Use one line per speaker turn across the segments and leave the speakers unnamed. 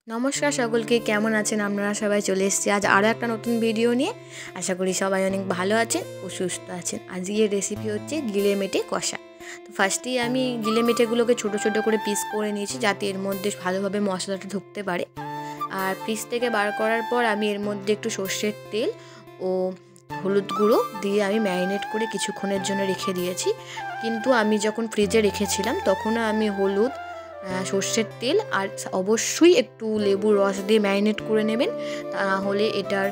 নমস্কার সকলকে, কেমন আছেন আপনারা সবাই? চলে এসেছি আজ আরও একটা নতুন ভিডিও নিয়ে। আশা করি সবাই অনেক ভালো আছেন ও সুস্থ আছেন। আজকের রেসিপি হচ্ছে গিলেমেটে কষা। তো ফার্স্টেই আমি গিলেমেটেগুলোকে ছোটো ছোটো করে পিস করে নিয়েছি, যাতে এর মধ্যে ভালোভাবে মশলাটা ঢুকতে পারে। আর ফ্রিজ থেকে বার করার পর আমি এর মধ্যে একটু সর্ষের তেল ও হলুদ গুঁড়ো দিয়ে আমি ম্যারিনেট করে কিছুক্ষণের জন্য রেখে দিয়েছি। কিন্তু আমি যখন ফ্রিজে রেখেছিলাম তখনও আমি হলুদ, সর্ষের তেল আর অবশ্যই একটু লেবুর রস দিয়ে ম্যারিনেট করে নেবেন, তা হলে এটার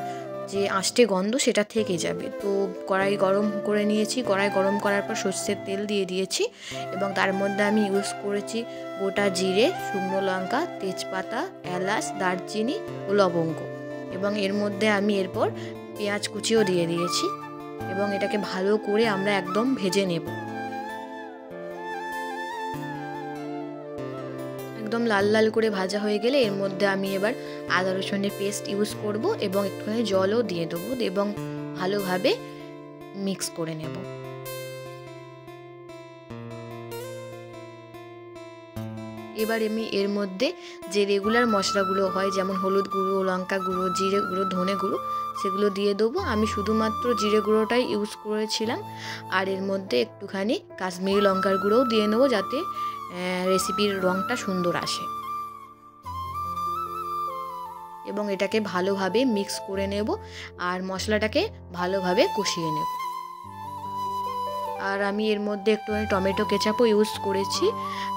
যে আষ্টে গন্ধ সেটা থেকে যাবে। তো কড়াই গরম করে নিয়েছি, কড়াই গরম করার পর সর্ষের তেল দিয়ে দিয়েছি এবং তার মধ্যে আমি ইউজ করেছি গোটা জিরে, শুকনো লঙ্কা, তেজপাতা, এলাচ, দারচিনি ও লবঙ্গ। এবং এর মধ্যে আমি এরপর পেঁয়াজ কুচিও দিয়ে দিয়েছি এবং এটাকে ভালো করে আমরা একদম ভেজে নেব। একদম লাল লাল করে ভাজা হয়ে গেলে এর মধ্যে আমি এবার আদা রসুনের পেস্ট ইউজ করব এবং একটুখানি জলও দিয়ে দেবো এবং ভালোভাবে মিক্স করে নেব। এবার আমি এর মধ্যে যে রেগুলার মশলাগুলো হয়, যেমন হলুদ গুঁড়ো, লঙ্কা গুঁড়ো, জিরে গুঁড়ো, ধনে গুঁড়ো, সেগুলো দিয়ে দেবো। আমি শুধুমাত্র জিরে গুঁড়োটাই ইউজ করেছিলাম। আর এর মধ্যে একটুখানি কাশ্মীরি লঙ্কার গুঁড়োও দিয়ে নেবো, যাতে রেসিপির রঙটা সুন্দর আসে। এবং এটাকে ভালোভাবে মিক্স করে নেব আর মশলাটাকে ভালোভাবে কষিয়ে নেব। আর আমি এর মধ্যে একটুখানি টমেটো কেচাপও ইউজ করেছি।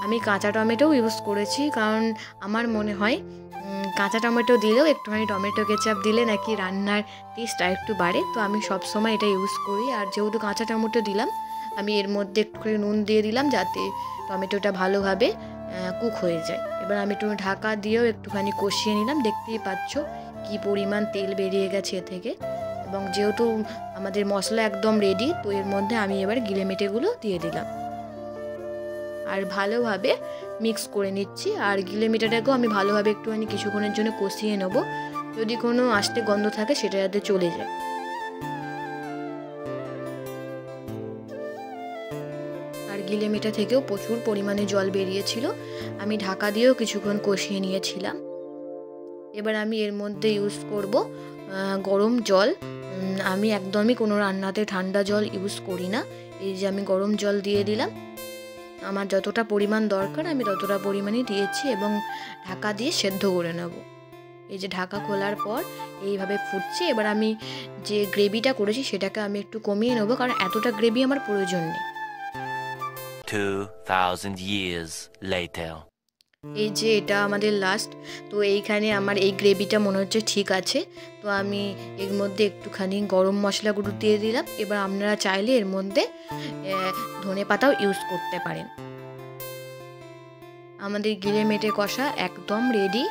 আমি কাঁচা টমেটোও ইউজ করেছি, কারণ আমার মনে হয় কাঁচা টমেটো দিলেও একটুখানি টমেটো কেচাপ দিলে নাকি রান্নার টেস্ট আর একটু বাড়ে। তো আমি সবসময় এটা ইউজ করি। আর যেহেতু কাঁচা টমেটো দিলাম, আমি এর মধ্যে একটুখানি নুন দিয়ে দিলাম, যাতে টমেটোটা ভালোভাবে কুক হয়ে যায়। এবার আমি একটু ঢাকা দিয়েও একটুখানি কষিয়ে নিলাম। দেখতেই পাচ্ছ কি পরিমাণ তেল বেরিয়ে গেছে এ থেকে। এবং যেহেতু আমাদের মশলা একদম রেডি, তো এর মধ্যে আমি এবার গিলেমেটেগুলো দিয়ে দিলাম আর ভালোভাবে মিক্স করে নিচ্ছি। আর গিলেমেটেটাকেও আমি ভালোভাবে একটুখানি কিছুক্ষণের জন্য কষিয়ে নেব, যদি কোনো আষ্টে গন্ধ থাকে সেটা যাতে চলে যায়। আর গিলেমেটা থেকেও প্রচুর পরিমাণে জল বেরিয়েছিল, আমি ঢাকা দিয়েও কিছুক্ষণ কষিয়ে নিয়েছিলাম। এবার আমি এর মধ্যে ইউজ করব গরম জল। আমি একদমই কোনো রান্নাতে ঠান্ডা জল ইউজ করি না। এই যে আমি গরম জল দিয়ে দিলাম, আমার যতটা পরিমাণ দরকার আমি ততটা পরিমাণই দিয়েছি এবং ঢাকা দিয়ে সেদ্ধ করে নেব। এই যে ঢাকা খোলার পর এইভাবে ফুটছে। এবার আমি যে গ্রেভিটা করেছি সেটাকে আমি একটু কমিয়ে নেব, কারণ এতটা গ্রেভি আমার প্রয়োজন নেই।
2000 years later.
এই যে এটা আমাদের লাস্ট, তো এইখানে আমার এই গ্রেভিটা মনে হচ্ছে ঠিক আছে। তো আমি এর মধ্যে একটুখানি গরম মশলা গুঁড়ো দিয়ে দিলাম। এবার আপনারা চাইলে এর মধ্যে ধনে পাতাও ইউজ করতে পারেন। আমাদের গিলেমেটে কষা একদম রেডি।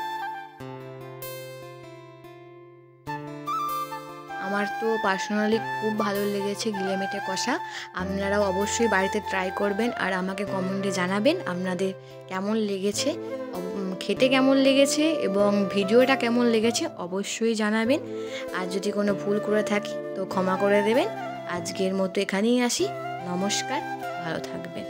আমার তো পার্সোনালি খুব ভালো লেগেছে গিলেমেটে কষা। আপনারাও অবশ্যই বাড়িতে ট্রাই করবেন আর আমাকে কমেন্টে জানাবেন আপনাদের কেমন লেগেছে, খেতে কেমন লেগেছে এবং ভিডিওটা কেমন লেগেছে অবশ্যই জানাবেন। আর যদি কোনো ভুল করে থাকি তো ক্ষমা করে দেবেন। আজকের মতো এখানেই আসি। নমস্কার, ভালো থাকবেন।